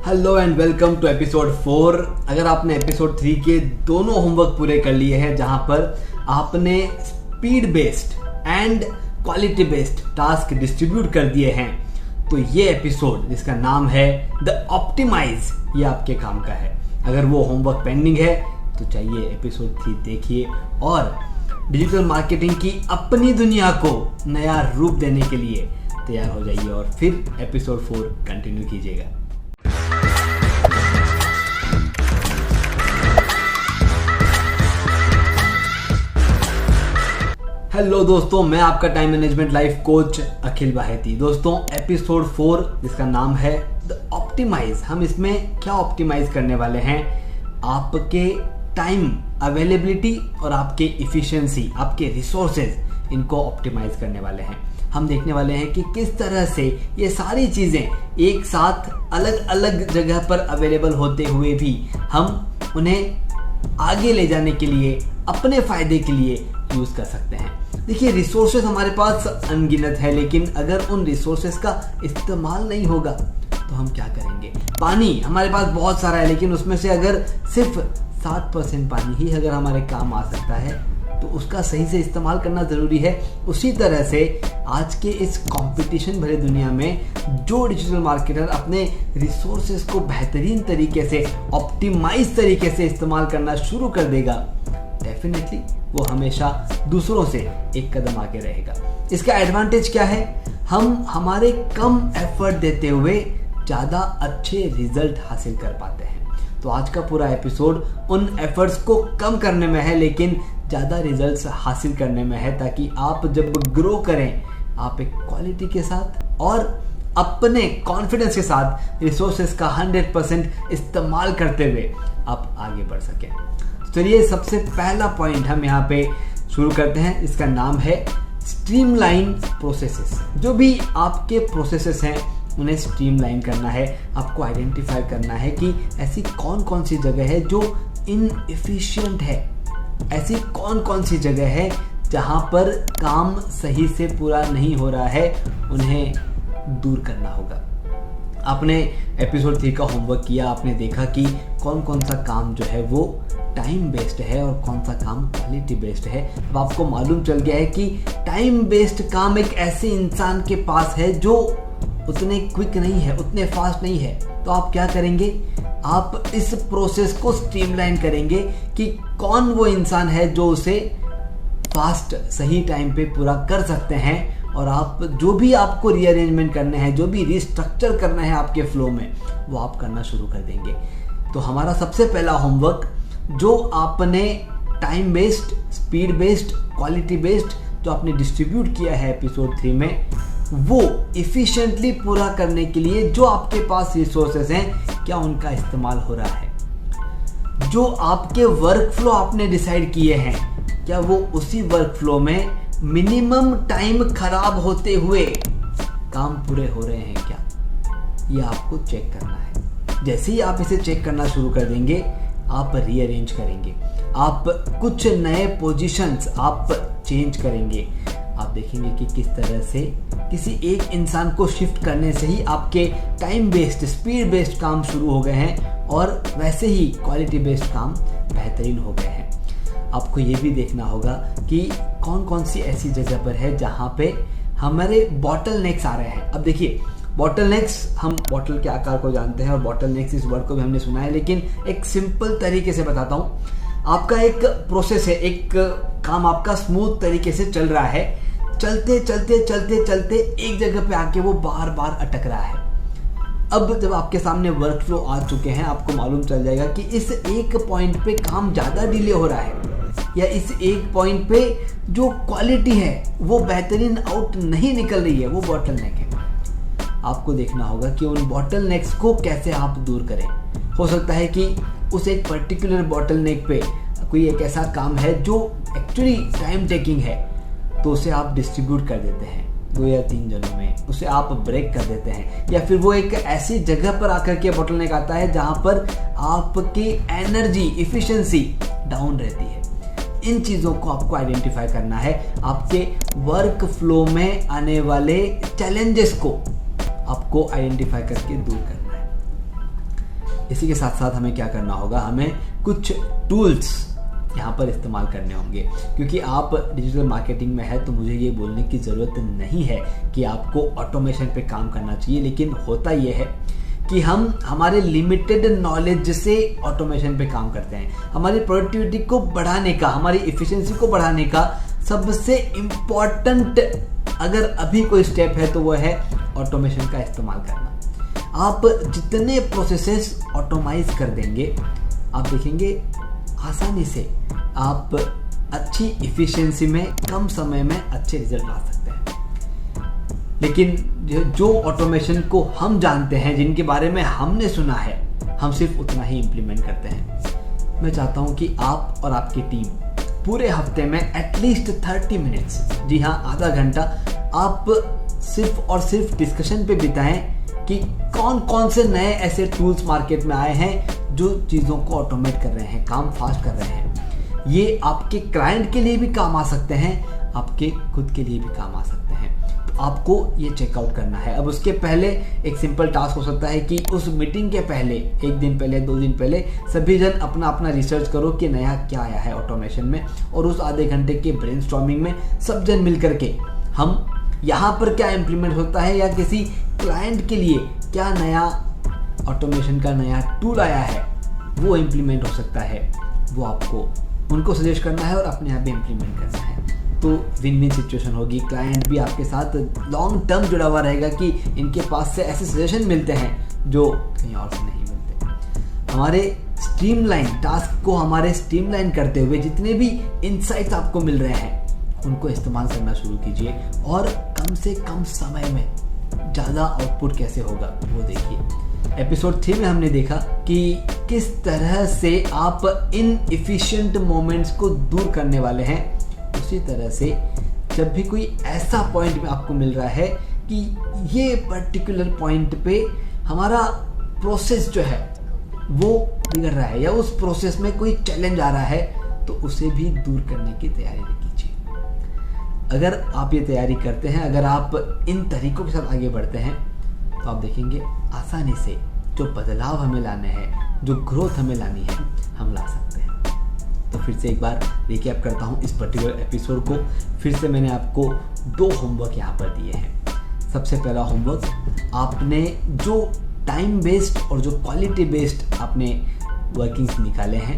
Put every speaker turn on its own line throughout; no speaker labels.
Hello and welcome to episode 4। अगर आपने episode 3 के दोनों होमवर्क पूरे कर लिए हैं, जहां पर आपने speed based and quality based task distribute कर दिए हैं, तो ये एपिसोड जिसका नाम है द ऑप्टिमाइज, ये आपके काम का है। अगर वो होमवर्क पेंडिंग है तो चाहिए एपिसोड 3 देखिए और डिजिटल मार्केटिंग की अपनी दुनिया को नया रूप देने के लिए तैयार हो जाइए और फिर एपिसोड 4 कंटिन्यू कीजिएगा। हेलो दोस्तों, मैं आपका टाइम मैनेजमेंट लाइफ कोच अखिल बाहेती। दोस्तों, एपिसोड 4 जिसका नाम है द ऑप्टिमाइज, हम इसमें क्या ऑप्टिमाइज करने वाले हैं? आपके टाइम अवेलेबिलिटी और आपके इफिशिएंसी, आपके रिसोर्सेज, इनको ऑप्टिमाइज करने वाले हैं। हम देखने वाले हैं कि किस तरह से ये सारी चीजें एक साथ अलग अलग जगह पर अवेलेबल होते हुए भी हम उन्हें आगे ले जाने के लिए, अपने फायदे के लिए यूज कर सकते हैं। देखिए, रिसोर्सेज हमारे पास अनगिनत है, लेकिन अगर उन रिसोर्सेज का इस्तेमाल नहीं होगा तो हम क्या करेंगे? पानी हमारे पास बहुत सारा है, लेकिन उसमें से अगर सिर्फ 60% पानी ही अगर हमारे काम आ सकता है तो उसका सही से इस्तेमाल करना जरूरी है। उसी तरह से आज के इस कंपटीशन भरे दुनिया में जो डिजिटल मार्केटर अपने रिसोर्सेज को बेहतरीन तरीके से, ऑप्टिमाइज तरीके से इस्तेमाल करना शुरू कर देगा, डेफिनेटली वो हमेशा दूसरों से एक कदम आगे रहेगा। इसका एडवांटेज क्या है? हम हमारे कम एफर्ट देते हुए ज़्यादा अच्छे रिजल्ट हासिल कर पाते हैं। तो आज का पूरा एपिसोड उन एफर्ट्स को कम करने में है, लेकिन ज़्यादा रिजल्ट्स हासिल करने में है, ताकि आप जब ग्रो करें, आप एक क्वालिटी के साथ और अपने कॉन्फिडेंस के साथ रिसोर्सेज का 100% इस्तेमाल करते हुए आप आगे बढ़ सकें। चलिए, सबसे पहला पॉइंट हम यहाँ पे शुरू करते हैं। इसका नाम है स्ट्रीमलाइन प्रोसेसेस। जो भी आपके प्रोसेसेस हैं उन्हें स्ट्रीमलाइन करना है। आपको आइडेंटिफाई करना है कि ऐसी कौन कौन सी जगह है जो इनएफिशिएंट है, ऐसी कौन कौन सी जगह है जहाँ पर काम सही से पूरा नहीं हो रहा है, उन्हें दूर करना होगा। आपने एपिसोड 3 का होमवर्क किया, आपने देखा कि कौन कौन सा काम जो है वो टाइम बेस्ड है और कौन सा काम क्वालिटी बेस्ड है। अब आपको मालूम चल गया है कि टाइम बेस्ड काम एक ऐसे इंसान के पास है जो उतने क्विक नहीं है, उतने फास्ट नहीं है। तो आप क्या करेंगे? आप इस प्रोसेस को स्ट्रीमलाइन करेंगे कि कौन वो इंसान है जो उसे फास्ट, सही टाइम पे पूरा कर सकते हैं, और आप जो भी आपको रीअरेंजमेंट करने हैं, जो भी रिस्ट्रक्चर करना है आपके फ्लो में, वो आप करना शुरू कर देंगे। तो हमारा सबसे पहला होमवर्क, जो आपने time based, speed based, quality based जो आपने डिस्ट्रीब्यूट किया है एपिसोड 3 में, वो इफिशिएंटली पूरा करने के लिए जो आपके पास रिसोर्सेज हैं, क्या उनका इस्तेमाल हो रहा है? जो आपके वर्क फ्लो आपने डिसाइड किए हैं, क्या वो उसी वर्क फ्लो में मिनिमम टाइम खराब होते हुए काम पूरे हो रहे हैं क्या? ये आपको चेक करना है। जैसे ही आप इसे चेक करना शुरू कर देंगे, आप रीअरेंज करेंगे, आप कुछ नए पोजीशंस आप चेंज करेंगे। आप देखेंगे कि किस तरह से किसी एक इंसान को शिफ्ट करने से ही आपके टाइम बेस्ड, स्पीड बेस्ड काम शुरू हो गए हैं और वैसे ही क्वालिटी बेस्ड काम बेहतरीन हो गए हैं। आपको ये भी देखना होगा कि कौन कौन सी ऐसी जगह पर है जहाँ पे हमारे बॉटल नेक्स आ रहे हैं। अब देखिए, बॉटल नेक्स, हम बॉटल के आकार को जानते हैं और बॉटल नेक्स इस वर्ड को भी हमने सुना है, लेकिन एक सिंपल तरीके से बताता हूँ। आपका एक प्रोसेस है, एक काम आपका स्मूथ तरीके से चल रहा है, चलते चलते चलते चलते एक जगह पे आके वो बार बार अटक रहा है। अब जब आपके सामने वर्क फ्लो आ चुके हैं, आपको मालूम चल जाएगा कि इस एक पॉइंट पे काम ज़्यादा डिले हो रहा है, या इस एक पॉइंट पे जो क्वालिटी है वो बेहतरीन आउट नहीं निकल रही है, वो बॉटल नेक है। आपको देखना होगा कि उन बॉटल नेक्स को कैसे आप दूर करें। हो सकता है कि उस एक पर्टिकुलर बॉटल नेक पे कोई एक ऐसा काम है जो एक्चुअली टाइम टेकिंग है, तो उसे आप डिस्ट्रीब्यूट कर देते हैं 2 या 3 जनों में, उसे आप ब्रेक कर देते हैं, या फिर वो एक ऐसी जगह पर आकर के बॉटल नेक आता है जहां पर आपकी एनर्जी, इफिशिएंसी डाउन रहती है। इन चीज़ों को आपको आइडेंटिफाई करना है। आपके वर्क फ्लो में आने वाले चैलेंजेस को आपको आइडेंटिफाई करके दूर करना है। इसी के साथ साथ हमें क्या करना होगा, हमें कुछ टूल्स यहाँ पर इस्तेमाल करने होंगे, क्योंकि आप डिजिटल मार्केटिंग में है तो मुझे ये बोलने की ज़रूरत नहीं है कि आपको ऑटोमेशन पे काम करना चाहिए, लेकिन होता ये है कि हम हमारे लिमिटेड नॉलेज से ऑटोमेशन पे काम करते हैं। हमारी प्रोडक्टिविटी को बढ़ाने का, हमारी इफिशिएंसी को बढ़ाने का सबसे इम्पॉर्टेंट अगर अभी कोई स्टेप है तो वो है ऑटोमेशन का इस्तेमाल करना। आप जितने प्रोसेसेस ऑटोमाइज कर देंगे, आप देखेंगे आसानी से आप अच्छी इफिशिएंसी में कम समय में अच्छे रिजल्ट ला सकते हैं। लेकिन जो ऑटोमेशन को हम जानते हैं, जिनके बारे में हमने सुना है, हम सिर्फ उतना ही इम्प्लीमेंट करते हैं। मैं चाहता हूं कि आप और आपकी टीम पूरे हफ्ते में एटलीस्ट 30 मिनट्स, जी हाँ आधा घंटा, आप सिर्फ और सिर्फ डिस्कशन पे बिताएं कि कौन कौन से नए ऐसे टूल्स मार्केट में आए हैं जो चीज़ों को ऑटोमेट कर रहे हैं, काम फास्ट कर रहे हैं। ये आपके क्लाइंट के लिए भी काम आ सकते हैं, आपके खुद के लिए भी काम आ सकते हैं। तो आपको ये चेकआउट करना है। अब उसके पहले एक सिंपल टास्क हो सकता है कि उस मीटिंग के पहले, 1 दिन पहले, 2 दिन पहले, सभी जन अपना अपना रिसर्च करो कि नया क्या आया है ऑटोमेशन में, और उस आधे घंटे के ब्रेनस्टॉर्मिंग में सब जन मिल करके हम यहाँ पर क्या इम्प्लीमेंट होता है या किसी क्लाइंट के लिए क्या नया ऑटोमेशन का नया टूल आया है वो इम्प्लीमेंट हो सकता है, वो आपको उनको सजेस्ट करना है और अपने आप भी इम्प्लीमेंट करना है। तो विन विन सिचुएशन होगी। क्लाइंट भी आपके साथ लॉन्ग टर्म जुड़ा हुआ रहेगा कि इनके पास से ऐसे सजेशन मिलते हैं जो कहीं और से नहीं मिलते। हमारे स्ट्रीमलाइन टास्क को हमारे स्ट्रीमलाइन करते हुए जितने भी इनसाइट्स आपको मिल रहे हैं उनको इस्तेमाल करना शुरू कीजिए, और कम से कम समय में ज़्यादा आउटपुट कैसे होगा वो देखिए। एपिसोड 3 में हमने देखा कि किस तरह से आप इन इफिशिएंट मोमेंट्स को दूर करने वाले हैं। उसी तरह से जब भी कोई ऐसा पॉइंट में आपको मिल रहा है कि ये पर्टिकुलर पॉइंट पे हमारा प्रोसेस जो है वो बिगड़ रहा है या उस प्रोसेस में कोई चैलेंज आ रहा है, तो उसे भी दूर करने की तैयारी कीजिए। अगर आप ये तैयारी करते हैं, अगर आप इन तरीकों के साथ आगे बढ़ते हैं, तो आप देखेंगे आसानी से जो बदलाव हमें लाने हैं, जो ग्रोथ हमें लानी है, हम ला सकते हैं। तो फिर से एक बार रिकैप करता हूँ इस पर्टिकुलर एपिसोड को। फिर से मैंने आपको 2 होमवर्क यहाँ पर दिए हैं। सबसे पहला होमवर्क, आपने जो टाइम बेस्ड और जो क्वालिटी बेस्ड आपने वर्किंग्स निकाले हैं,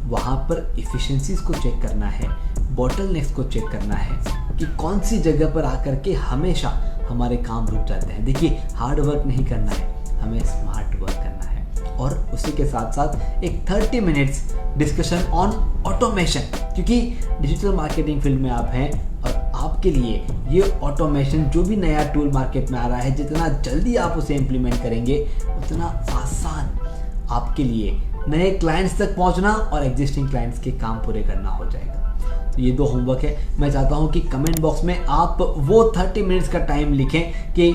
वहाँ पर इफिशिएंसीज को चेक करना है, बॉटलनेक्स को चेक करना है कि कौन सी जगह पर आकर के हमेशा हमारे काम रुक जाते हैं। देखिए, हार्ड वर्क नहीं करना है, हमें स्मार्ट वर्क करना है। और उसी के साथ साथ एक 30 मिनट्स डिस्कशन ऑन ऑटोमेशन, क्योंकि डिजिटल मार्केटिंग फील्ड में आप हैं और आपके लिए ये ऑटोमेशन जो भी नया टूल मार्केट में आ रहा है, जितना जल्दी आप उसे इम्प्लीमेंट करेंगे उतना आसान आपके लिए नए क्लाइंट्स तक पहुंचना और एग्जिस्टिंग क्लाइंट्स के काम पूरे करना हो जाएगा। तो ये 2 होमवर्क है। मैं चाहता हूं कि कमेंट बॉक्स में आप वो 30 मिनट्स का टाइम लिखें कि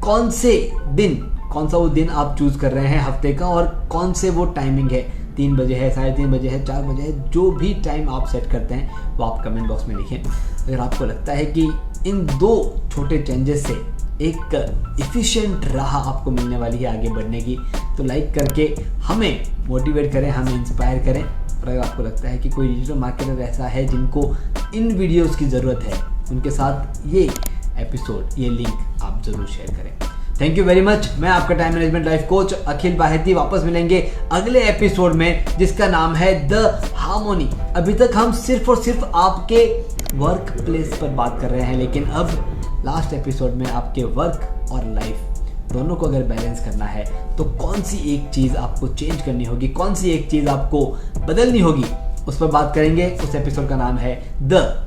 कौन सा वो दिन आप चूज कर रहे हैं हफ्ते का, और कौन से वो टाइमिंग है, 3 बजे है, 3:30 बजे है, 4 बजे है, जो भी टाइम आप सेट करते हैं वो आप कमेंट बॉक्स में लिखें। अगर आपको लगता है कि इन 2 छोटे चेंजेस से एक एफिशिएंट राह आपको मिलने वाली है आगे बढ़ने की, तो लाइक करके हमें मोटिवेट करें, हमें इंस्पायर करें। और अगर आपको लगता है कि कोई डिजिटल मार्केटर ऐसा है जिनको इन वीडियोस की ज़रूरत है, उनके साथ ये एपिसोड, ये लिंक आप ज़रूर शेयर करें। Thank you very much. मैं आपका टाइम मैनेजमेंट लाइफ कोच अखिल बाहेती वापस मिलेंगे अगले एपिसोड में, जिसका नाम है द हार्मोनी। अभी तक हम सिर्फ और सिर्फ आपके वर्क प्लेस पर बात कर रहे हैं, लेकिन अब लास्ट एपिसोड में आपके वर्क और लाइफ दोनों को अगर बैलेंस करना है तो कौन सी एक चीज़ आपको चेंज करनी होगी, कौन सी एक चीज़ आपको बदलनी होगी, उस पर बात करेंगे। उस एपिसोड का नाम है द